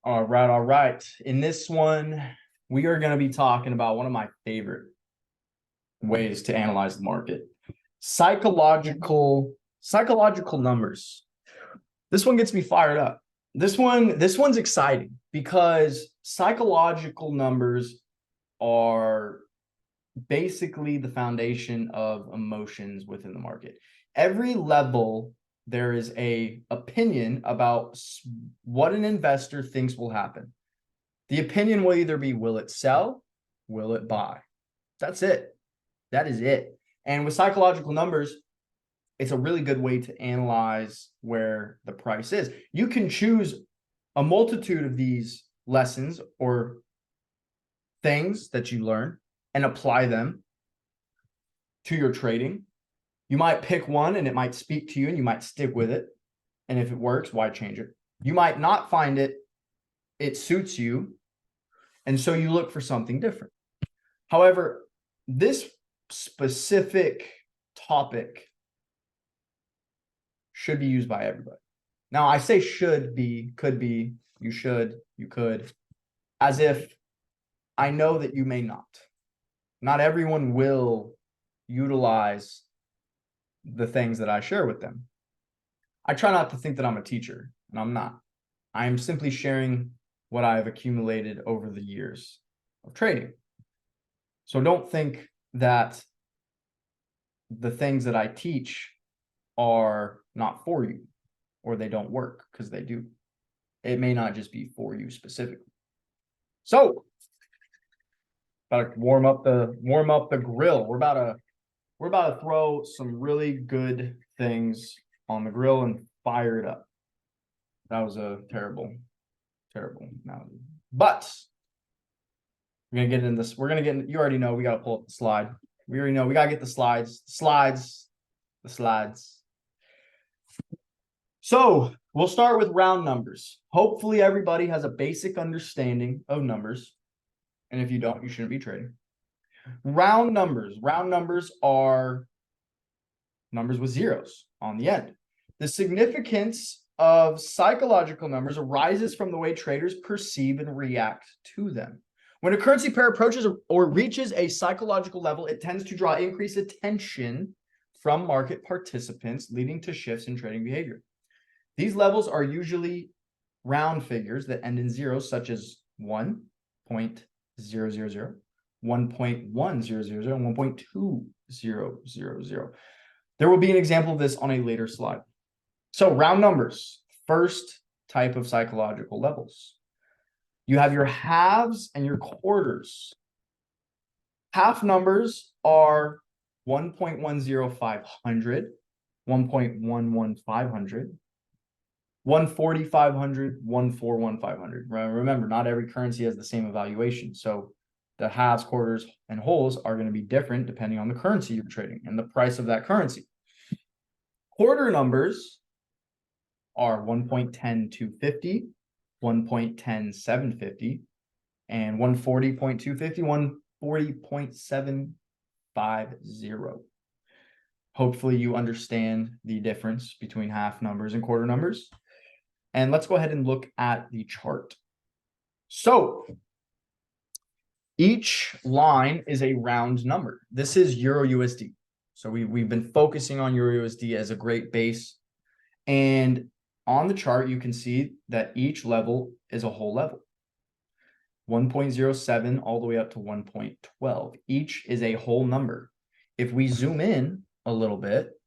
All right, all right. In this one, we are going to be talking about one of my favorite ways to analyze the market. Psychological numbers. This one gets me fired up. This one's exciting because psychological numbers are basically the foundation of emotions within the market. Every level there is a opinion about what an investor thinks will happen. The opinion will either be, will it sell? Will it buy? That's it. That is it. And with psychological numbers, it's a really good way to analyze where the price is. You can choose a multitude of these lessons or things that you learn and apply them to your trading. You might pick one and it might speak to you and you might stick with it. And if it works, why change it? You might not find it suits you. And so you look for something different. However, this specific topic should be used by everybody. Now, I say should be, could be, you should, you could, as if I know that you may not. Not everyone will utilize the things that I share with them. I try not to think that I'm a teacher, and I'm not. I am simply sharing what I've accumulated over the years of trading. So don't think that the things that I teach are not for you or they don't work, because they do. It may not just be for you specifically. So gotta warm up the grill. We're about to throw some really good things on the grill and fire it up. That was a terrible analogy. But we're gonna get in this. We're gonna get in, you already know we gotta pull up the slide. We already know we gotta get the slides. The slides. So we'll start with round numbers. Hopefully everybody has a basic understanding of numbers. And if you don't, you shouldn't be trading. Round numbers. Round numbers are numbers with zeros on the end. The significance of psychological numbers arises from the way traders perceive and react to them. When a currency pair approaches or reaches a psychological level, it tends to draw increased attention from market participants, leading to shifts in trading behavior. These levels are usually round figures that end in zeros, such as 1.000, 1.1000, and 1.2000. There will be an example of this on a later slide. So round numbers, first type of psychological levels. You have your halves and your quarters. Half numbers are 1.10500, 1.11500, 140,500, 141,500. Remember, not every currency has the same evaluation. So the halves, quarters, and wholes are going to be different depending on the currency you're trading and the price of that currency. Quarter numbers are 1.10250, 1.10750, and 140.250, 140.750. Hopefully you understand the difference between half numbers and quarter numbers. And let's go ahead and look at the chart. So each line is a round number. This is Euro USD. So we've been focusing on Euro USD as a great base. And on the chart, you can see that each level is a whole level. 1.07 all the way up to 1.12. Each is a whole number. If we zoom in a little bit,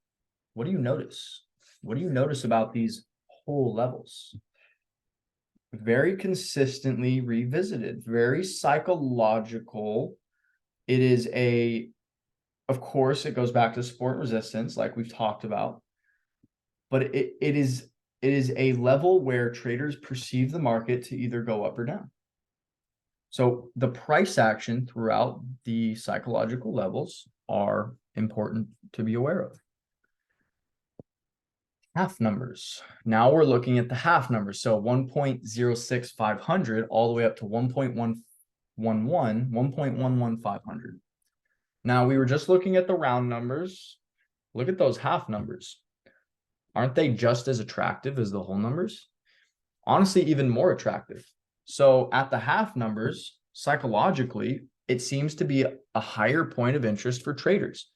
what do you notice? What do you notice about these whole levels? Very consistently revisited, very psychological. It is of course, it goes back to support and resistance, like we've talked about, but it is a level where traders perceive the market to either go up or down. So the price action throughout the psychological levels are important to be aware of. Half numbers. Now we're looking at the half numbers. So 1.06500 all the way up to 1.111, 1.11500. Now we were just looking at the round numbers. Look at those half numbers. Aren't they just as attractive as the whole numbers? Honestly, even more attractive. So at the half numbers, psychologically, it seems to be a higher point of interest for traders.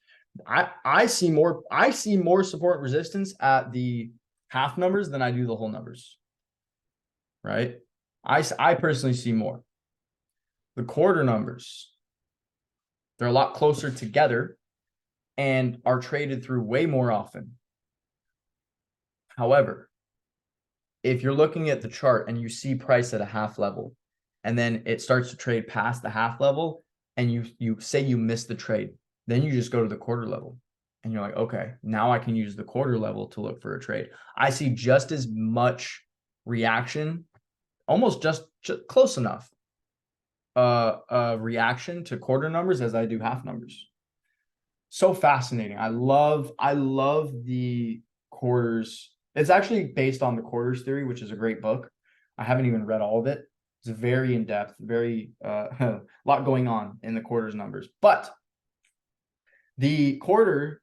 I see more support and resistance at the half numbers than I do the whole numbers. Right? I personally see more. The quarter numbers, they're a lot closer together and are traded through way more often. However, if you're looking at the chart and you see price at a half level, and then it starts to trade past the half level, and you say you miss the trade, then you just go to the quarter level, and you're like, okay, now I can use the quarter level to look for a trade. I see just as much reaction, almost just close enough, reaction to quarter numbers as I do half numbers. So fascinating. I love the quarters. It's actually based on the quarters theory, which is a great book. I haven't even read all of it. It's very in-depth, very a lot going on in the quarters numbers. But the quarters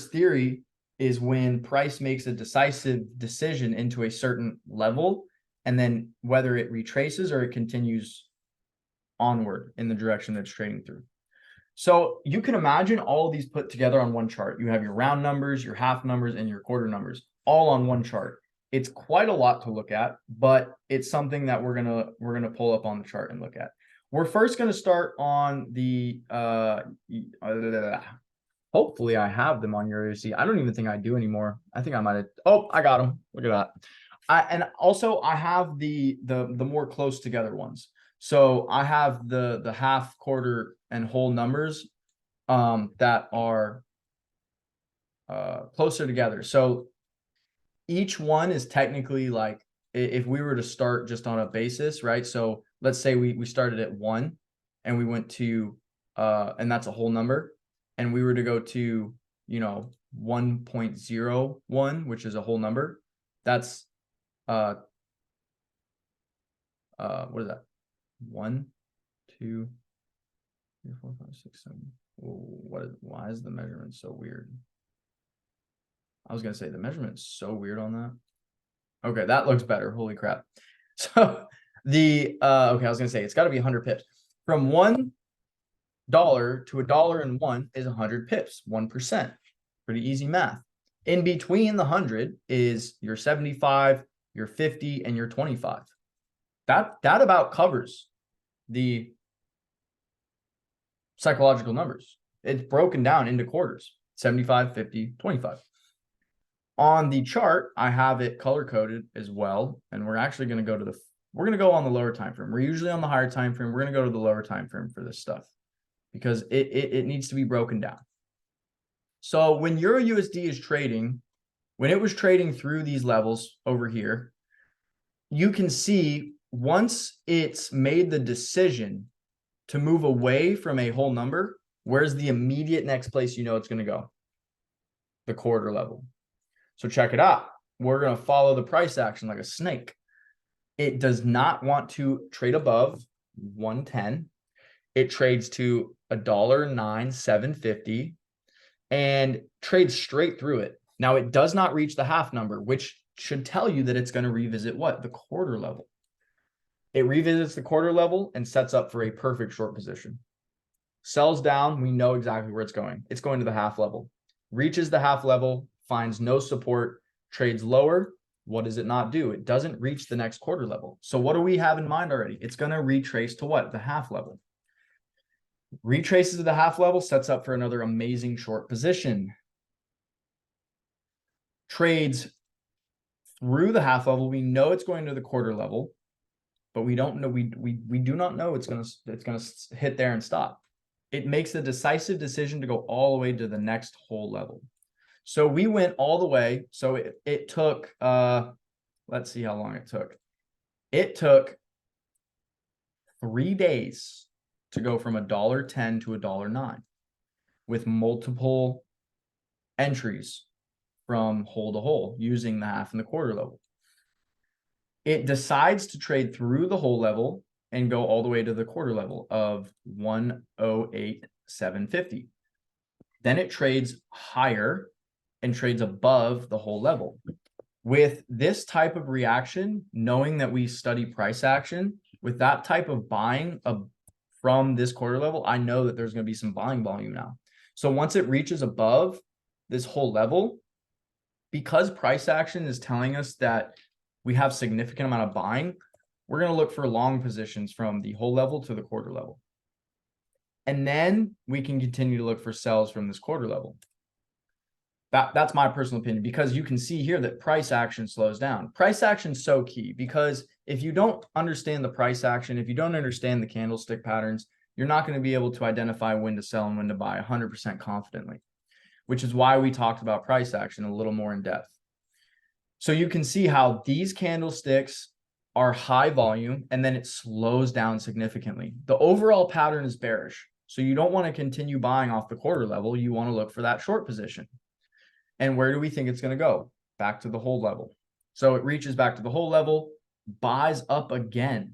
theory is when price makes a decisive decision into a certain level, and then whether it retraces or it continues onward in the direction that's trading through. So you can imagine all of these put together on one chart. You have your round numbers, your half numbers, and your quarter numbers all on one chart. It's quite a lot to look at, but it's something that we're gonna pull up on the chart and look at. We're first gonna start on the hopefully I have them on your OC. I don't even think I do anymore. I think I might have. Oh, I got them. Look at that. And also I have the more close together ones. So I have the half, quarter, and whole numbers that are closer together. So each one is technically like, if we were to start just on a basis, right? So let's say we started at 1 and we went to and that's a whole number, and we were to go to 1.01, which is a whole number. That's what is that? 1, 2, 3, 4, 5, 6, 7. Why is the measurement so weird? I was gonna say the measurement's so weird on that. Okay, that looks better. Holy crap. So okay, I was gonna say it's got to be 100 pips. From $1 to $1.01 is 100 pips, 1%. Pretty easy math. In between the 100 is your 75, your 50, and your 25. That about covers the psychological numbers. It's broken down into quarters: 75, 50, 25. On the chart, I have it color coded as well, and we're actually going to go to we're going to go on the lower time frame. We're usually on the higher time frame. We're going to go to the lower time frame for this stuff because it needs to be broken down. So when Euro USD is trading, when it was trading through these levels over here, you can see once it's made the decision to move away from a whole number, where's the immediate next place it's going to go? The quarter level. So check it out. We're going to follow the price action like a snake. It does not want to trade above 110. It trades to $1.9750 and trades straight through it. Now it does not reach the half number, which should tell you that it's going to revisit what? The quarter level. It revisits the quarter level and sets up for a perfect short position. Sells down, we know exactly where it's going. It's going to the half level. Reaches the half level, finds no support, trades lower. What does it not do? It doesn't reach the next quarter level. So what do we have in mind already? It's going to retrace to what? The half level. Retraces to the half level, sets up for another amazing short position. Trades through the half level. We know it's going to the quarter level, but we don't know. We do not know it's going to hit there and stop. It makes a decisive decision to go all the way to the next whole level. So we went all the way. So it took, let's see how long it took. It took 3 days to go from $1.10 to $1.09 with multiple entries from hole to hole using the half and the quarter level. It decides to trade through the whole level and go all the way to the quarter level of 108,750. Then it trades higher and trades above the whole level. With this type of reaction, knowing that we study price action, with that type of buying from this quarter level, I know that there's going to be some buying volume now. So once it reaches above this whole level, because price action is telling us that we have significant amount of buying, we're going to look for long positions from the whole level to the quarter level. And then we can continue to look for sells from this quarter level. That's my personal opinion, because you can see here that price action slows down. Price action is so key, because if you don't understand the price action, if you don't understand the candlestick patterns, you're not going to be able to identify when to sell and when to buy 100% confidently, which is why we talked about price action a little more in depth. So you can see how these candlesticks are high volume and then it slows down significantly. The overall pattern is bearish. So you don't want to continue buying off the quarter level. You want to look for that short position. And where do we think it's going to go? Back to the whole level. So it reaches back to the whole level, buys up again.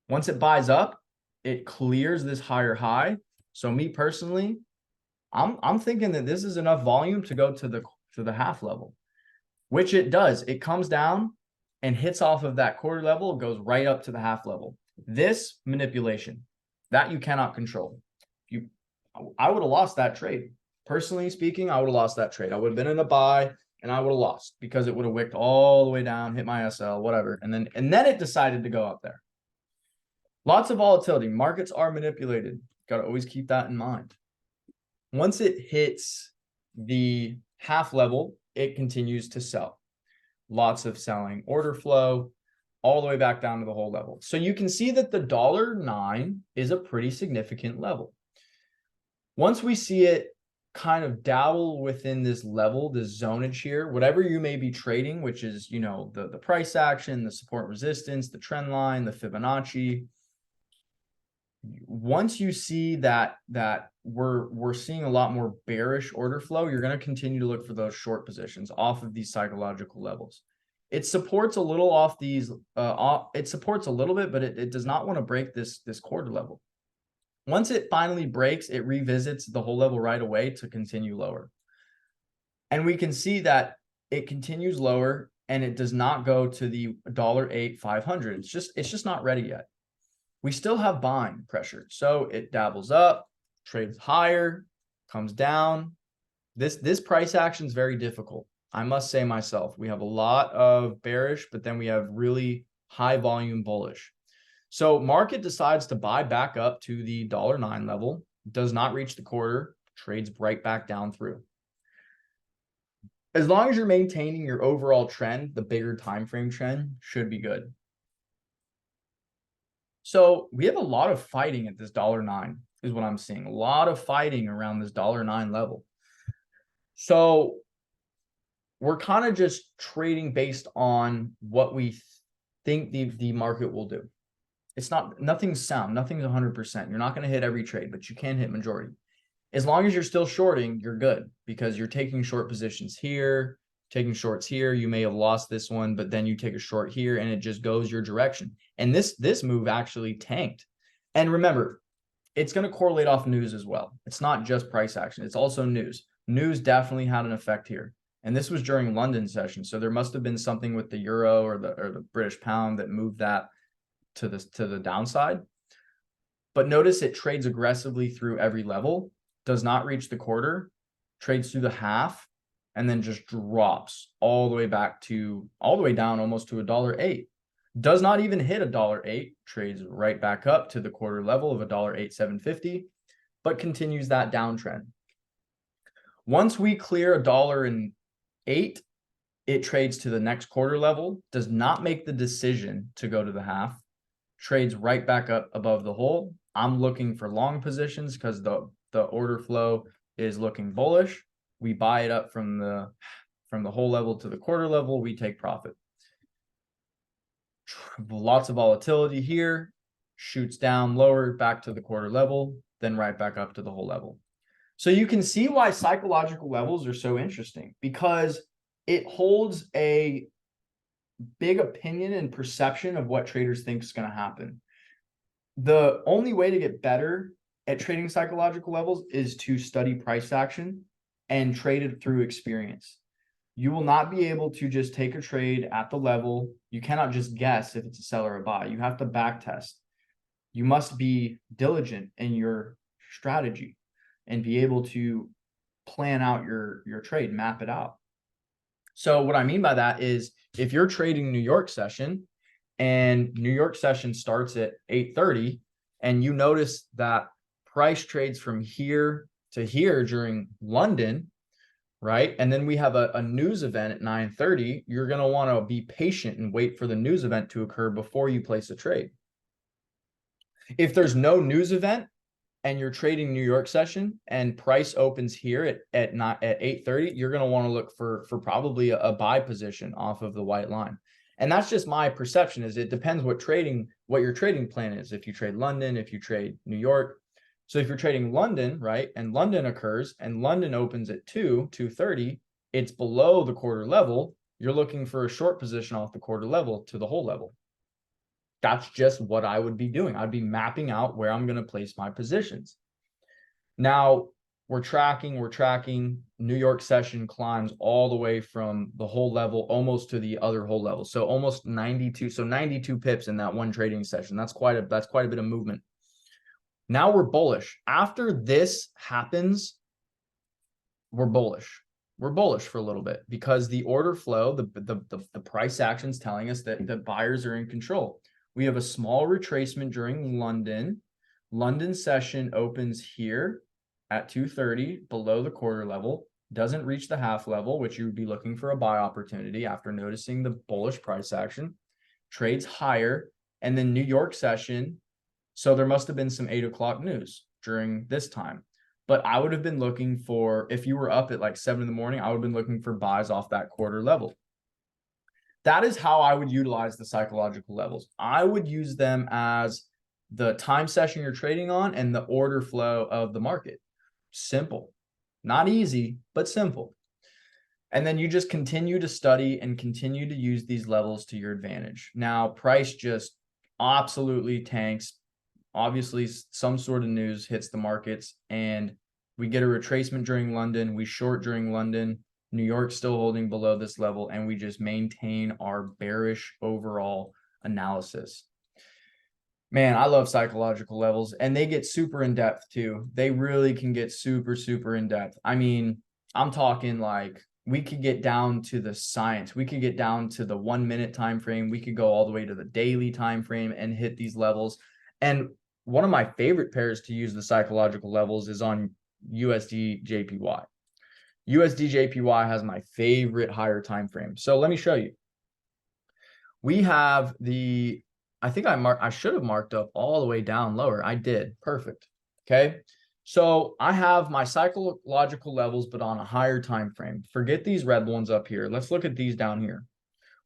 Once it buys up, it clears this higher high. So me personally, I'm thinking that this is enough volume to go to the half level, which it does. It comes down and hits off of that quarter level, goes right up to the half level. This manipulation that you cannot control. I would have lost that trade. Personally speaking, I would have lost that trade. I would have been in a buy and I would have lost, because it would have wicked all the way down, hit my SL, whatever. And then it decided to go up there. Lots of volatility. Markets are manipulated. Got to always keep that in mind. Once it hits the half level, it continues to sell. Lots of selling, order flow, all the way back down to the whole level. So you can see that the $9 is a pretty significant level. Once we see it kind of dabble within this level, this zonage here, whatever you may be trading, which is, you know, the price action, the support resistance, the trend line, the Fibonacci. Once you see that we're seeing a lot more bearish order flow, you're going to continue to look for those short positions off of these psychological levels. It supports a little off these, it supports a little bit, but it does not want to break this quarter level. Once it finally breaks, it revisits the whole level right away to continue lower. And we can see that it continues lower and it does not go to the $8,500. It's just not ready yet. We still have buying pressure. So it dabbles up, trades higher, comes down. This price action is very difficult. I must say myself, we have a lot of bearish, but then we have really high volume bullish. So market decides to buy back up to the $9 level, does not reach the quarter, trades right back down through. As long as you're maintaining your overall trend, the bigger time frame trend should be good. So we have a lot of fighting at this $9 is what I'm seeing. A lot of fighting around this $9 level. So we're kind of just trading based on what we think the market will do. It's nothing's sound, nothing's 100%. You're not going to hit every trade, but you can hit majority. As long as you're still shorting, you're good, because you're taking short positions here, taking shorts here. You may have lost this one, but then you take a short here and it just goes your direction. And this move actually tanked. And remember, it's going to correlate off news as well. It's not just price action. It's also news. News definitely had an effect here. And this was during London session. So there must have been something with the euro or the British pound that moved that to the downside. But notice it trades aggressively through every level, does not reach the quarter, trades through the half, and then just drops all the way down almost to $1.08. Does not even hit $1.08, trades right back up to the quarter level of $1.8750, but continues that downtrend. Once we clear $1.08, it trades to the next quarter level, does not make the decision to go to the half, trades right back up above the whole. I'm looking for long positions because the order flow is looking bullish. We buy it up from the whole level to the quarter level. We take profit. Lots of volatility here. Shoots down lower back to the quarter level, then right back up to the whole level. So you can see why psychological levels are so interesting, because it holds a big opinion and perception of what traders think is going to happen. The only way to get better at trading psychological levels is to study price action and trade it through experience. You will not be able to just take a trade at the level. You cannot just guess if it's a sell or a buy. You have to back test. You must be diligent in your strategy and be able to plan out your trade, map it out. So what I mean by that is if you're trading New York session and New York session starts at 8:30 and you notice that price trades from here to here during London, right? And then we have a news event at 9:30, you're going to want to be patient and wait for the news event to occur before you place a trade. If there's no news event and you're trading New York session and price opens here at 8:30, you're going to want to look for probably a buy position off of the white line. And that's just my perception. Is it depends what your trading plan is. If you trade London, if you trade New York. So if you're trading London, right, and London occurs and London opens at 2:30, it's below the quarter level. You're looking for a short position off the quarter level to the whole level. That's just what I would be doing. I'd be mapping out where I'm going to place my positions. Now we're tracking New York session climbs all the way from the whole level almost to the other whole level. So almost 92. So 92 pips in that one trading session. That's quite a bit of movement. Now we're bullish. After this happens, we're bullish. We're bullish for a little bit because the order flow, the price action's telling us that the buyers are in control. We have a small retracement during London. London session opens here at 2:30 below the quarter level, doesn't reach the half level, which you would be looking for a buy opportunity after noticing the bullish price action, trades higher, and then New York session. So there must have been some 8 o'clock news during this time. But I would have been looking for, if you were up at like 7 in the morning, I would have been looking for buys off that quarter level. That is how I would utilize the psychological levels. I would use them as the time session you're trading on and the order flow of the market. Simple. Not easy, but simple. And then you just continue to study and continue to use these levels to your advantage. Now, price just absolutely tanks. Obviously, some sort of news hits the markets and we get a retracement during London. We short during London. New York still holding below this level, and we just maintain our bearish overall analysis. Man, I love psychological levels, and they get super in depth too. They really can get super, super in depth. I mean, I'm talking like we could get down to the science. We could get down to the 1 minute time frame. We could go all the way to the daily time frame and hit these levels. And one of my favorite pairs to use the psychological levels is on USD JPY. USD JPY has my favorite higher time frame. So let me show you. We have the, I think I should have marked up all the way down lower. I did. Perfect. Okay. So I have my psychological levels, but on a higher time frame. Forget these red ones up here. Let's look at these down here.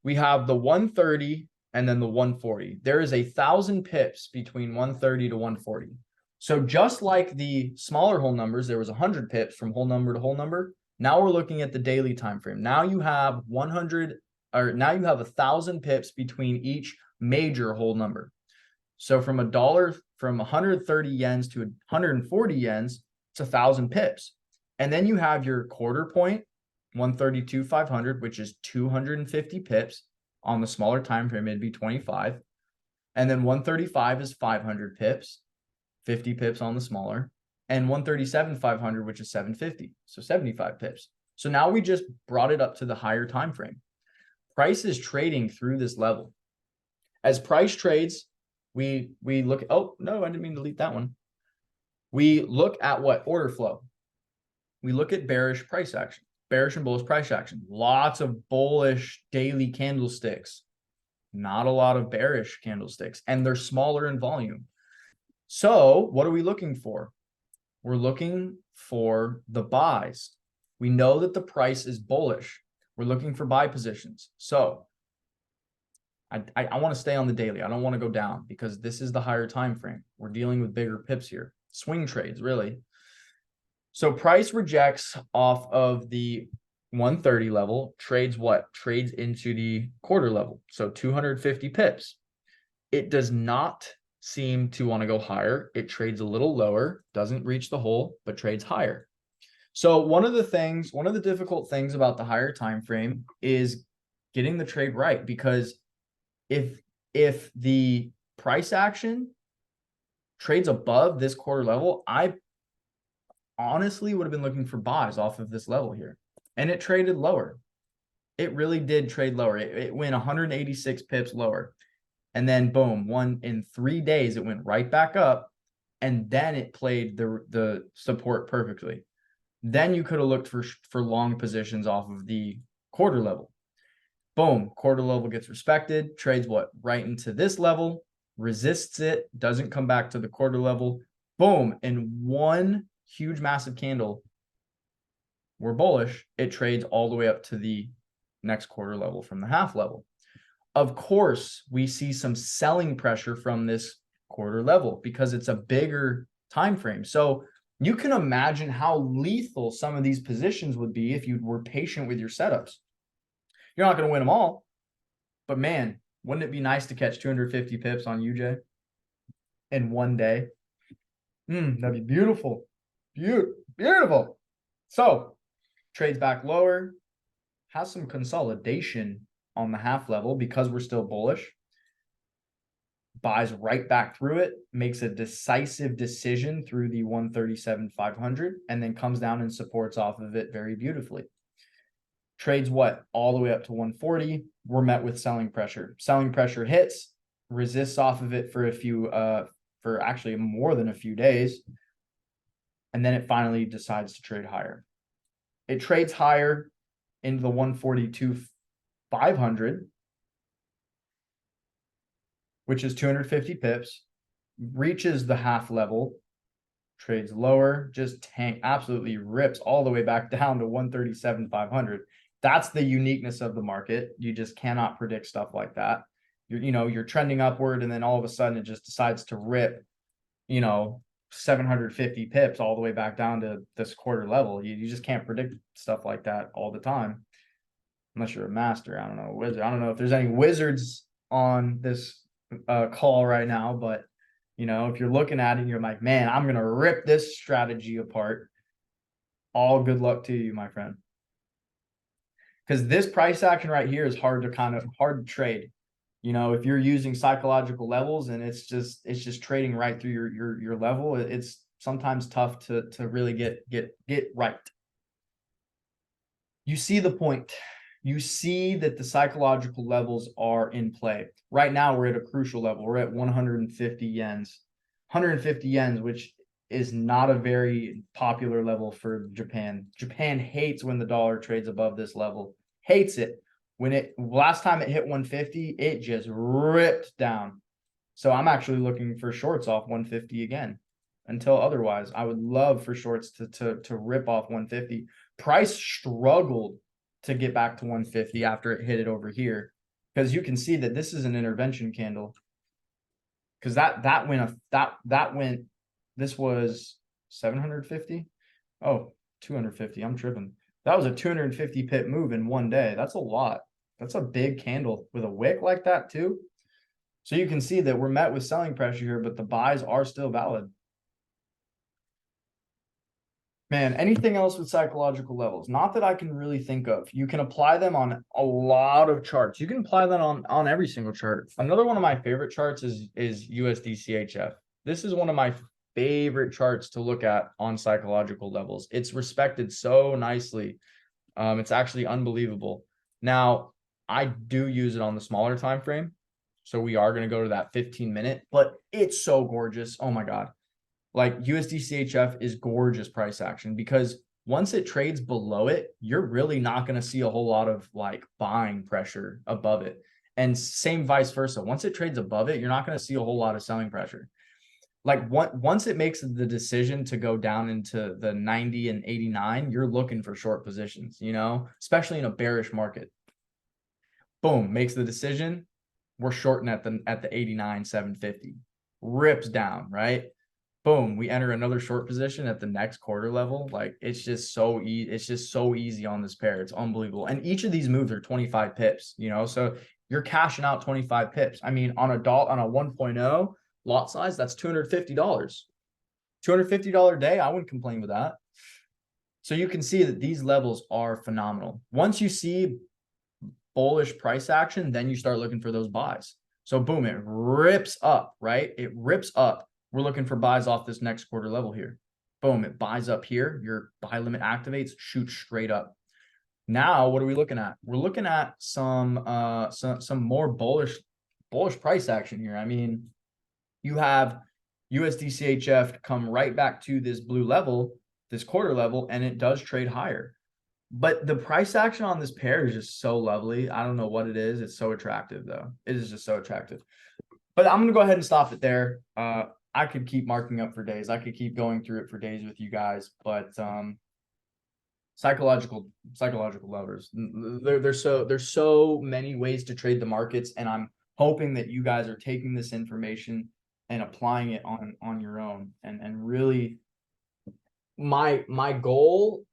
We have the 130 and then the 140. There is 1,000 pips between 130 to 140. So just like the smaller whole numbers, there was 100 pips from whole number to whole number. Now we're looking at the daily time frame. Now you have 1,000 pips between each major whole number. So from from 130 yens to 140 yens, it's 1,000 pips. And then you have your quarter point, 132,500, which is 250 pips. On the smaller time frame, it'd be 25. And then 135 is 500 pips, 50 pips on the smaller. And 137,500, which is 750, so 75 pips. So now we just brought it up to the higher time frame. Price is trading through this level. As price trades, we look, oh, no, I didn't mean to delete that one. We look at what? Order flow. We look at bearish price action, bearish and bullish price action. Lots of bullish daily candlesticks, not a lot of bearish candlesticks, and they're smaller in volume. So what are we looking for? We're looking for the buys. We know that the price is bullish. We're looking for buy positions. So I want to stay on the daily. I don't want to go down because this is the higher time frame. We're dealing with bigger pips here. Swing trades, really. So price rejects off of the 130 level, trades what? Trades into the quarter level. So 250 pips. It does not seem to want to go higher. It trades a little lower, doesn't reach the hole, but trades higher. So one of the difficult things about the higher time frame is getting the trade right, because if the price action trades above this quarter level, I honestly would have been looking for buys off of this level here, and it traded lower. It really did trade lower. It went 186 pips lower, and then boom, in 3 days it went right back up, and then it played the support perfectly. Then you could have looked for long positions off of the quarter level. Boom, quarter level gets respected, trades what? Right into this level, resists it, doesn't come back to the quarter level. Boom, in one huge massive candle, we're bullish. It trades all the way up to the next quarter level from the half level. Of course, we see some selling pressure from this quarter level because it's a bigger time frame. So you can imagine how lethal some of these positions would be if you were patient with your setups. You're not going to win them all, but man, wouldn't it be nice to catch 250 pips on UJ in one day? That'd be beautiful. Beautiful. So trades back lower, has some consolidation on the half level because we're still bullish. Buys right back through it, makes a decisive decision through the 137,500, and then comes down and supports off of it very beautifully. Trades what? All the way up to 140. We're met with selling pressure. Selling pressure hits, resists off of it for for actually more than a few days, and then it finally decides to trade higher. It trades higher into the 142,500, which is 250 pips, reaches the half level, trades lower, just absolutely rips all the way back down to 137,500. That's the uniqueness of the market. You just cannot predict stuff like that. You're trending upward, and then all of a sudden it just decides to rip, 750 pips all the way back down to this quarter level. You just can't predict stuff like that all the time, unless you're a master. I don't know, wizard. I don't know if there's any wizards on this call right now, but if you're looking at it and you're like, man, I'm gonna rip this strategy apart, all good luck to you, my friend. Because this price action right here is hard to trade. If you're using psychological levels and it's just trading right through your level, it's sometimes tough to really get right. You see the point. You see that the psychological levels are in play. Right now, we're at a crucial level. We're at 150 yens. 150 yens, which is not a very popular level for Japan. Japan hates when the dollar trades above this level. Hates it. Last time it hit 150, it just ripped down. So I'm actually looking for shorts off 150 again until otherwise. I would love for shorts to rip off 150. Price struggled to get back to 150 after it hit it over here, because you can see that this is an intervention candle, because this was 750. Oh, 250. I'm tripping. That was a 250 pip move in one day. That's a lot. That's a big candle with a wick like that too. So you can see that we're met with selling pressure here, but the buys are still valid. Man, anything else with psychological levels? Not that I can really think of. You can apply them on a lot of charts. You can apply that on every single chart. Another one of my favorite charts is USD CHF. This is one of my favorite charts to look at on psychological levels. It's respected so nicely. It's actually unbelievable. Now, I do use it on the smaller time frame, so we are going to go to that 15-minute, but it's so gorgeous. Oh my God. Like USD CHF is gorgeous price action, because once it trades below it, you're really not going to see a whole lot of like buying pressure above it. And same vice versa. Once it trades above it, you're not going to see a whole lot of selling pressure. Like once it makes the decision to go down into the 90 and 89, you're looking for short positions, especially in a bearish market. Boom, makes the decision. We're shorting at the 89, 750. Rips down, right? Boom, we enter another short position at the next quarter level. Like it's just so easy on this pair. It's unbelievable. And each of these moves are 25 pips, so you're cashing out 25 pips. I mean, on a 1.0 lot size, that's $250. $250 day, I wouldn't complain with that. So you can see that these levels are phenomenal. Once you see bullish price action, then you start looking for those buys. So boom, it rips up, right? It rips up. We're looking for buys off this next quarter level here. Boom, it buys up here. Your buy limit activates, shoots straight up. Now, what are we looking at? We're looking at some more bullish price action here. I mean, you have USD come right back to this blue level, this quarter level, and it does trade higher. But the price action on this pair is just so lovely. I don't know what it is. It's so attractive, though. It is just so attractive. But I'm going to go ahead and stop it there. I could keep marking up for days. I could keep going through it for days with you guys. But psychological levers. There's so many ways to trade the markets, and I'm hoping that you guys are taking this information and applying it on your own. And really, my goal,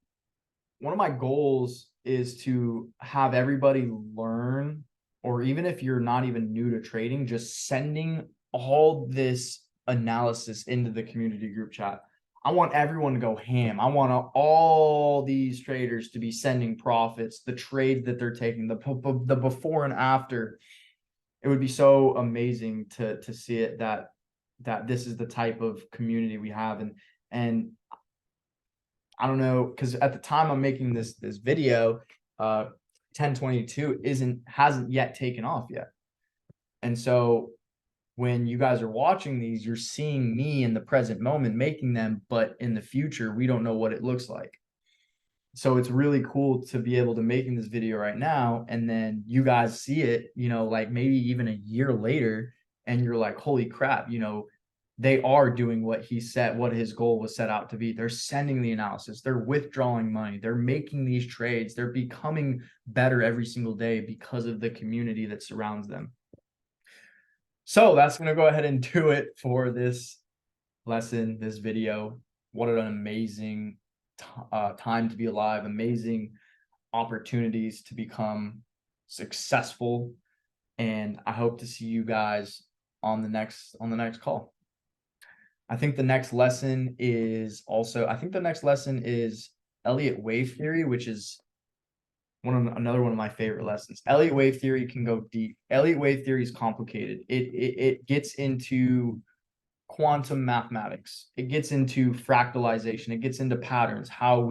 one of my goals is to have everybody learn, or even if you're not even new to trading, just sending all this analysis into the community group chat. I want everyone to go ham. I want all these traders to be sending profits, the trades that they're taking, the before and after. It would be so amazing to see it, that this is the type of community we have. And I don't know, because at the time I'm making this video, 1022 hasn't yet taken off yet. And so when you guys are watching these, you're seeing me in the present moment making them, but in the future, we don't know what it looks like. So it's really cool to be able to making this video right now, and then you guys see it, like maybe even a year later, and you're like, holy crap, they are doing what he said, what his goal was set out to be. They're sending the analysis, they're withdrawing money, they're making these trades, they're becoming better every single day because of the community that surrounds them. So that's going to go ahead and do it for this lesson, this video. What an amazing time to be alive, amazing opportunities to become successful. And I hope to see you guys on the next call. I think the next lesson is Elliott wave theory, which is another one of my favorite lessons. Elliott wave theory can go deep. Elliott wave theory is complicated. It gets into quantum mathematics. It gets into fractalization. It gets into patterns, how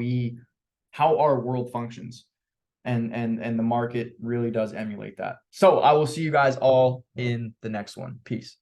our world functions. And the market really does emulate that. So I will see you guys all in the next one. Peace.